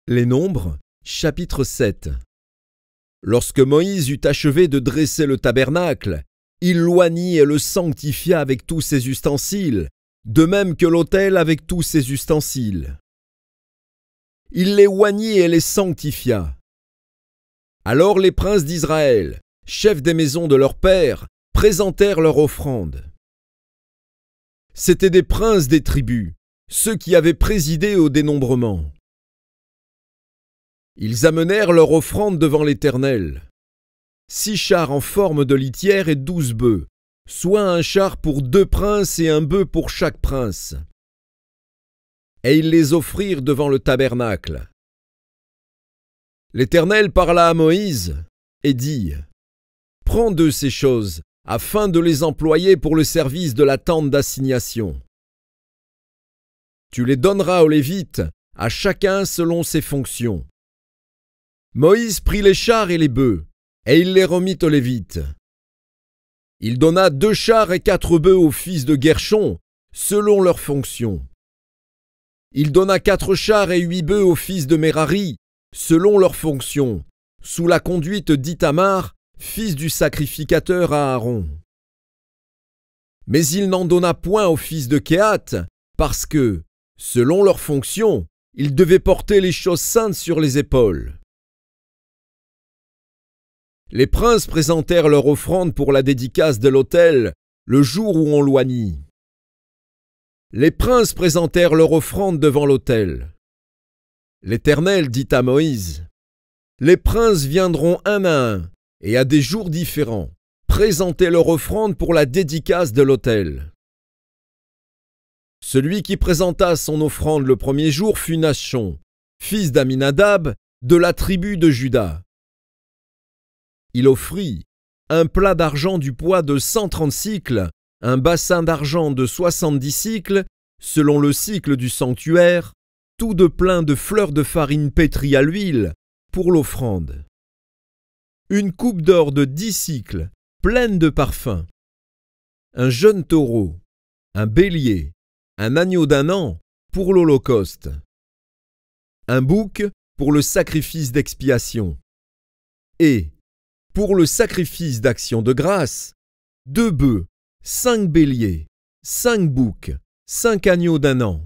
Les Nombres, chapitre 7. Lorsque Moïse eut achevé de dresser le tabernacle, il l'oignit et le sanctifia avec tous ses ustensiles, de même que l'autel avec tous ses ustensiles. Il les oignit et les sanctifia. Alors les princes d'Israël, chefs des maisons de leurs pères, présentèrent leur offrande. C'étaient des princes des tribus, ceux qui avaient présidé au dénombrement. Ils amenèrent leur offrande devant l'Éternel. 6 chars en forme de litière et 12 bœufs, soit un char pour 2 princes et un bœuf pour chaque prince. Et ils les offrirent devant le tabernacle. L'Éternel parla à Moïse et dit : « Prends de ces choses, afin de les employer pour le service de la tente d'assignation. Tu les donneras aux Lévites, à chacun selon ses fonctions. » Moïse prit les chars et les bœufs, et il les remit aux Lévites. Il donna 2 chars et 4 bœufs aux fils de Guershon, selon leurs fonctions. Il donna 4 chars et 8 bœufs aux fils de Merari, selon leurs fonctions, sous la conduite d'Ithamar, fils du sacrificateur Aaron. Mais il n'en donna point aux fils de Kehath, parce que, selon leurs fonctions, ils devaient porter les choses saintes sur les épaules. Les princes présentèrent leur offrande pour la dédicace de l'autel le jour où on l'oignit. Les princes présentèrent leur offrande devant l'autel. L'Éternel dit à Moïse : « Les princes viendront un à un, et à des jours différents, présenter leur offrande pour la dédicace de l'autel. » Celui qui présenta son offrande le premier jour fut Nachshon, fils d'Aminadab, de la tribu de Juda. Il offrit un plat d'argent du poids de 130 cycles, un bassin d'argent de 70 cycles, selon le cycle du sanctuaire, tout de plein de fleurs de farine pétrie à l'huile, pour l'offrande. Une coupe d'or de 10 cycles, pleine de parfums. Un jeune taureau, un bélier, un agneau d'1 an, pour l'holocauste. Un bouc pour le sacrifice d'expiation. Et, pour le sacrifice d'action de grâce, 2 bœufs, 5 béliers, 5 boucs, 5 agneaux d'1 an.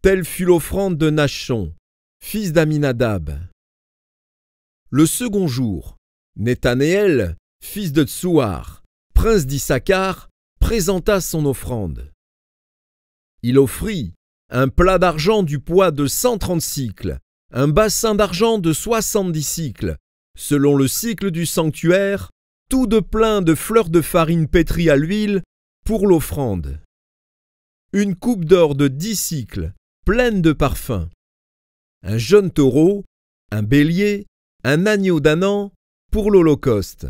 Telle fut l'offrande de Nachshon, fils d'Aminadab. Le second jour, Nethanéel, fils de Tsouar, prince d'Issachar, présenta son offrande. Il offrit un plat d'argent du poids de 130 cycles, un bassin d'argent de 70 cycles, selon le cycle du sanctuaire, tout de plein de fleurs de farine pétrie à l'huile, pour l'offrande. Une coupe d'or de 10 cycles, pleine de parfums. Un jeune taureau, un bélier, un agneau d'1 an, pour l'holocauste.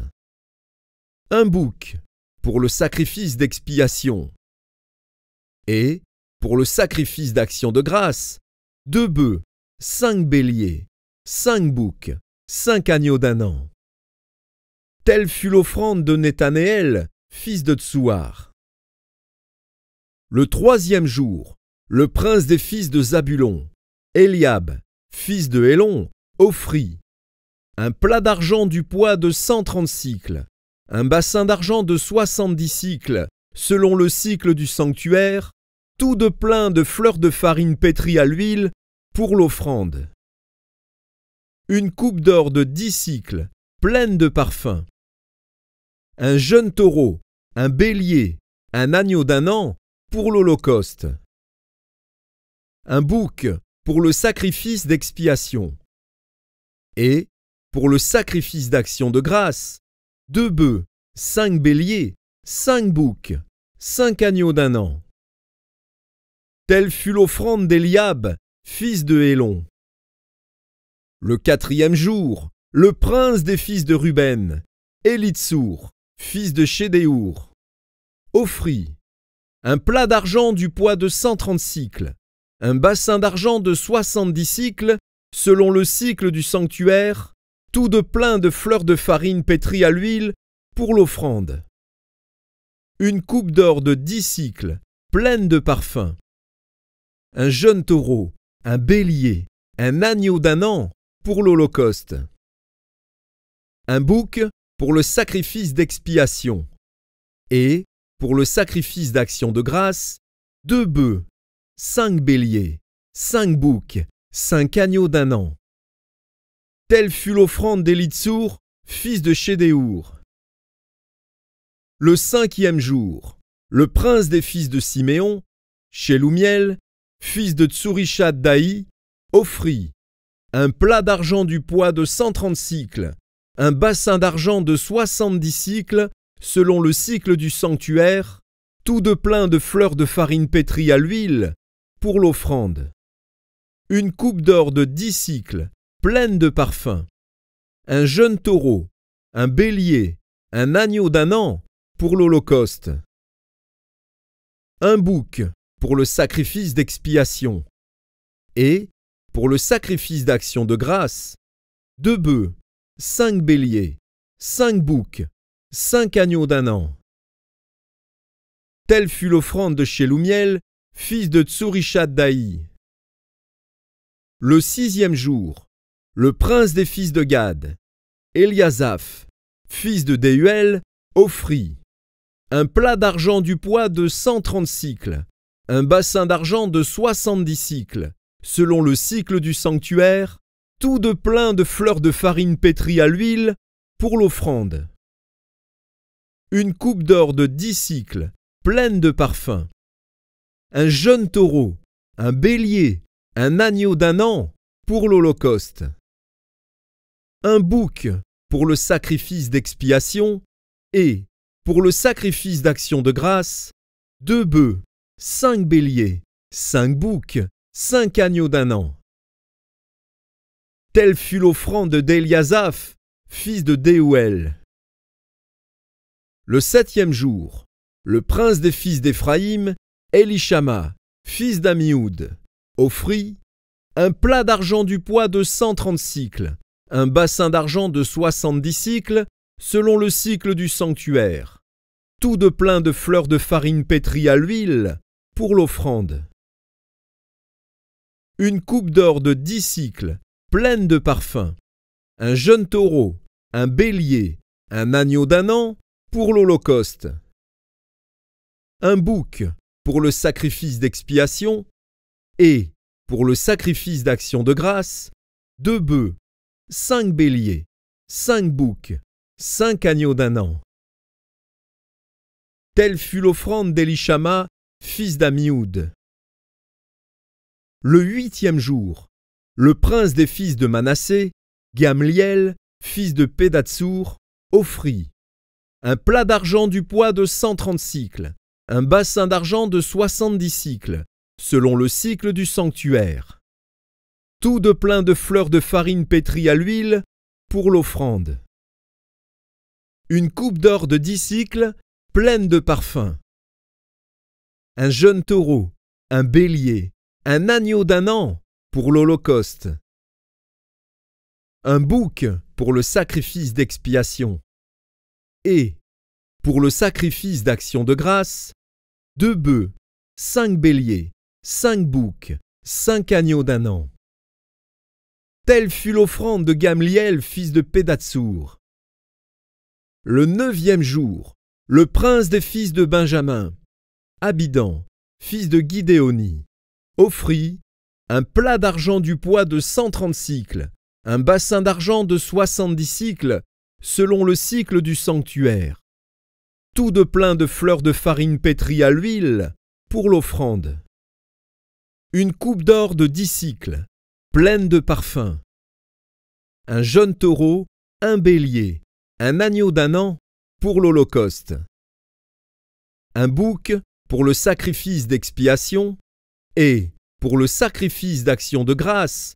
Un bouc, pour le sacrifice d'expiation. Et, pour le sacrifice d'action de grâce, 2 bœufs, 5 béliers, 5 boucs, 5 agneaux d'1 an. Telle fut l'offrande de Nethanéel, fils de Tsouar. Le 3e jour, le prince des fils de Zabulon, Eliab, fils de Hélon, offrit un plat d'argent du poids de 130 cycles, un bassin d'argent de 70 cycles, selon le cycle du sanctuaire, tout de plein de fleurs de farine pétrie à l'huile, pour l'offrande. Une coupe d'or de 10 cycles, pleine de parfums. Un jeune taureau, un bélier, un agneau d'1 an, pour l'holocauste. Un bouc pour le sacrifice d'expiation. Et, pour le sacrifice d'action de grâce, 2 bœufs, 5 béliers, 5 boucs, 5 agneaux d'1 an. Telle fut l'offrande d'Eliab, fils de Hélon. Le 4e jour, le prince des fils de Ruben, Élitsour, fils de Chédéour, offrit un plat d'argent du poids de 130 cycles, un bassin d'argent de 70 cycles, selon le cycle du sanctuaire, tout de plein de fleurs de farine pétrie à l'huile, pour l'offrande. Une coupe d'or de 10 cycles, pleine de parfums. Un jeune taureau, un bélier, un agneau d'1 an pour l'Holocauste. Un bouc pour le sacrifice d'expiation. Et, pour le sacrifice d'action de grâce, 2 bœufs, 5 béliers, 5 boucs, 5 agneaux d'1 an. Telle fut l'offrande d'Élitsour, fils de Chédéour. Le 5e jour, le prince des fils de Siméon, Shelumiel, fils de Tsurishad Daï, offrit un plat d'argent du poids de 130 cycles, un bassin d'argent de 70 cycles, selon le cycle du sanctuaire, tout de plein de fleurs de farine pétrie à l'huile, pour l'offrande. Une coupe d'or de 10 cycles, pleine de parfums. Un jeune taureau, un bélier, un agneau d'1 an, pour l'Holocauste. Un bouc, pour le sacrifice d'expiation. Et, pour le sacrifice d'action de grâce, 2 bœufs, 5 béliers, 5 boucs, 5 agneaux d'1 an. Telle fut l'offrande de Shelumiel, fils de Tsurishad Daï. Le 6e jour, le prince des fils de Gad, Eliasaph, fils de Déhuel, offrit un plat d'argent du poids de 130 cycles, un bassin d'argent de 70 cycles, selon le cycle du sanctuaire, tout de plein de fleurs de farine pétrie à l'huile, pour l'offrande. Une coupe d'or de 10 cycles, pleine de parfums. Un jeune taureau, un bélier, un agneau d'1 an, pour l'Holocauste. Un bouc pour le sacrifice d'expiation et, pour le sacrifice d'action de grâce, 2 bœufs, 5 béliers, 5 boucs, 5 agneaux d'1 an. Telle fut l'offrande d'Eliasaph, fils de Déhuel. Le 7e jour, le prince des fils d'Éphraïm, Élishama, fils d'Amioud, offrit un plat d'argent du poids de 130 cycles, un bassin d'argent de 70 cycles, selon le cycle du sanctuaire, tout de plein de fleurs de farine pétrie à l'huile, pour l'offrande. Une coupe d'or de 10 cycles, pleine de parfums. Un jeune taureau, un bélier, un agneau d'1 an, pour l'Holocauste. Un bouc pour le sacrifice d'expiation et, pour le sacrifice d'action de grâce, 2 bœufs, 5 béliers, 5 boucs, 5 agneaux d'1 an. Telle fut l'offrande d'Élishama, fils d'Amioud. Le 8e jour, le prince des fils de Manassé, Gamliel, fils de Pédatsour, offrit un plat d'argent du poids de 130 cycles, un bassin d'argent de 70 cycles, selon le cycle du sanctuaire. Tout de plein de fleurs de farine pétrie à l'huile, pour l'offrande. Une coupe d'or de 10 cycles, pleine de parfums. Un jeune taureau, un bélier, un agneau d'1 an, pour l'Holocauste. Un bouc pour le sacrifice d'expiation. Et, pour le sacrifice d'action de grâce, 2 bœufs, 5 béliers, 5 boucs, 5 agneaux d'1 an. Telle fut l'offrande de Gamliel, fils de Pédatsour. Le 9e jour, le prince des fils de Benjamin, Abidan, fils de Guidéoni, offrit un plat d'argent du poids de 130 cycles, un bassin d'argent de 70 cycles, selon le cycle du sanctuaire, tout de plein de fleurs de farine pétrie à l'huile, pour l'offrande. Une coupe d'or de 10 cycles, pleine de parfums. Un jeune taureau, un bélier, un agneau d'1 an, pour l'Holocauste. Un bouc pour le sacrifice d'expiation et, pour le sacrifice d'action de grâce,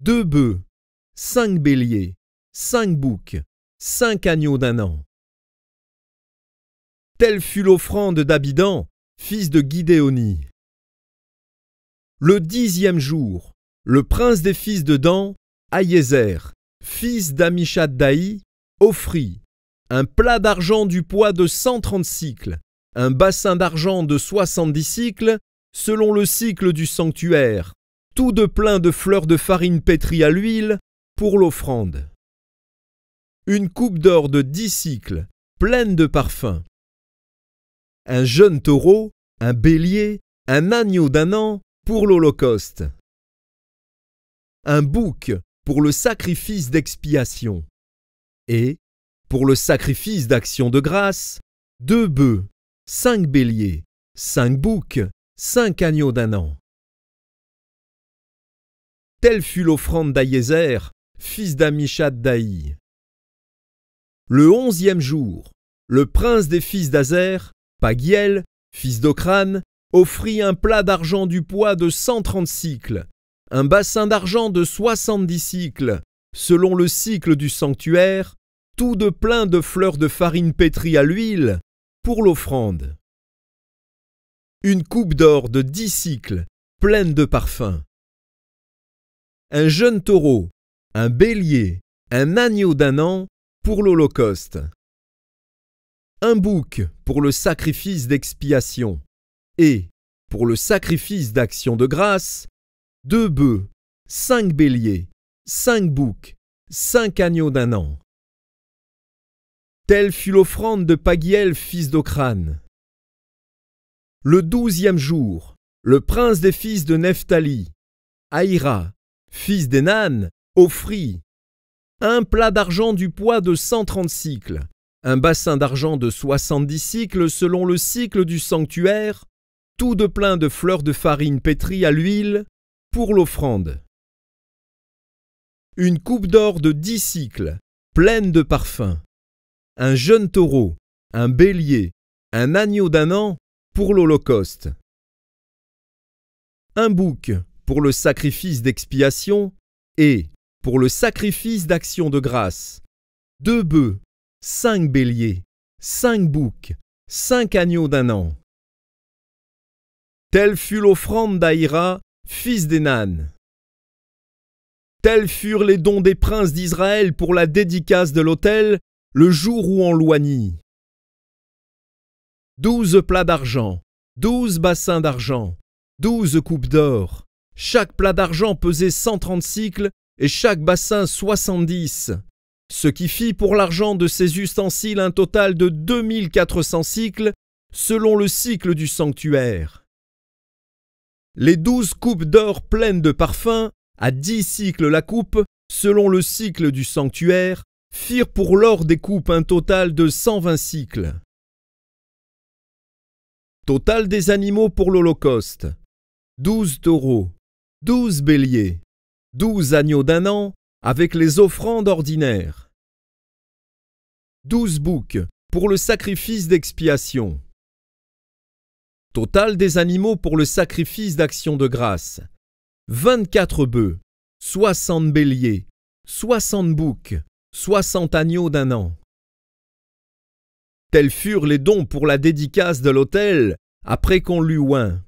2 bœufs, 5 béliers, 5 boucs, 5 agneaux d'1 an. Telle fut l'offrande d'Abidan, fils de Guidéoni. Le 10e jour, le prince des fils de Dan, Ahiézer, fils d'Amishad-Daï, offrit un plat d'argent du poids de 130 cycles, un bassin d'argent de 70 cycles, selon le cycle du sanctuaire, tout de plein de fleurs de farine pétrie à l'huile pour l'offrande. Une coupe d'or de 10 sicles, pleine de parfums. Un jeune taureau, un bélier, un agneau d'1 an pour l'holocauste. Un bouc pour le sacrifice d'expiation. Et, pour le sacrifice d'action de grâce, 2 bœufs, 5 béliers, 5 boucs, 5 agneaux d'1 an. Telle fut l'offrande d'Ahiézer, fils d'Amishad d'Ahi. Le 11e jour, le prince des fils d'Azer, Pagiel, fils d'Ocran, offrit un plat d'argent du poids de 130 sicles, un bassin d'argent de 70 sicles, selon le cycle du sanctuaire, tout de plein de fleurs de farine pétrie à l'huile, pour l'offrande. Une coupe d'or de 10 sicles, pleine de parfums. Un jeune taureau, un bélier, un agneau d'1 an, pour l'holocauste. Un bouc pour le sacrifice d'expiation. Et, pour le sacrifice d'action de grâce, 2 bœufs, 5 béliers, 5 boucs, 5 agneaux d'1 an. Telle fut l'offrande de Pagiel, fils d'Ocran. Le 12e jour, le prince des fils de Nephtali, Ahira, fils d'Enan, offrit un plat d'argent du poids de 130 sicles, un bassin d'argent de 70 sicles selon le cycle du sanctuaire, tout de plein de fleurs de farine pétrie à l'huile, pour l'offrande. Une coupe d'or de 10 sicles, pleine de parfums. Un jeune taureau, un bélier, un agneau d'1 an, pour l'holocauste. Un bouc pour le sacrifice d'expiation et pour le sacrifice d'action de grâce. 2 bœufs, 5 béliers, 5 boucs, 5 agneaux d'1 an. Telle fut l'offrande d'Ahira, fils d'Enan. Tels furent les dons des princes d'Israël pour la dédicace de l'autel, le jour où on l'oignit. 12 plats d'argent, 12 bassins d'argent, 12 coupes d'or. Chaque plat d'argent pesait 130 sicles et chaque bassin 70, ce qui fit pour l'argent de ces ustensiles un total de 2400 sicles selon le cycle du sanctuaire. Les 12 coupes d'or pleines de parfums, à 10 sicles la coupe, selon le cycle du sanctuaire, firent pour l'or des coupes un total de 120 sicles. Total des animaux pour l'holocauste: 12 taureaux, 12 béliers, 12 agneaux d'1 an, avec les offrandes ordinaires. 12 boucs pour le sacrifice d'expiation. Total des animaux pour le sacrifice d'action de grâce: 24 bœufs, 60 béliers, 60 boucs, 60 agneaux d'1 an. Tels furent les dons pour la dédicace de l'autel, après qu'on l'eut oint.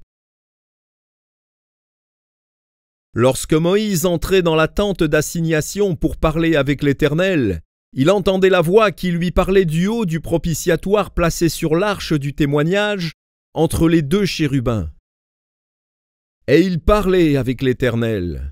Lorsque Moïse entrait dans la tente d'assignation pour parler avec l'Éternel, il entendait la voix qui lui parlait du haut du propitiatoire placé sur l'arche du témoignage, entre les 2 chérubins. Et il parlait avec l'Éternel.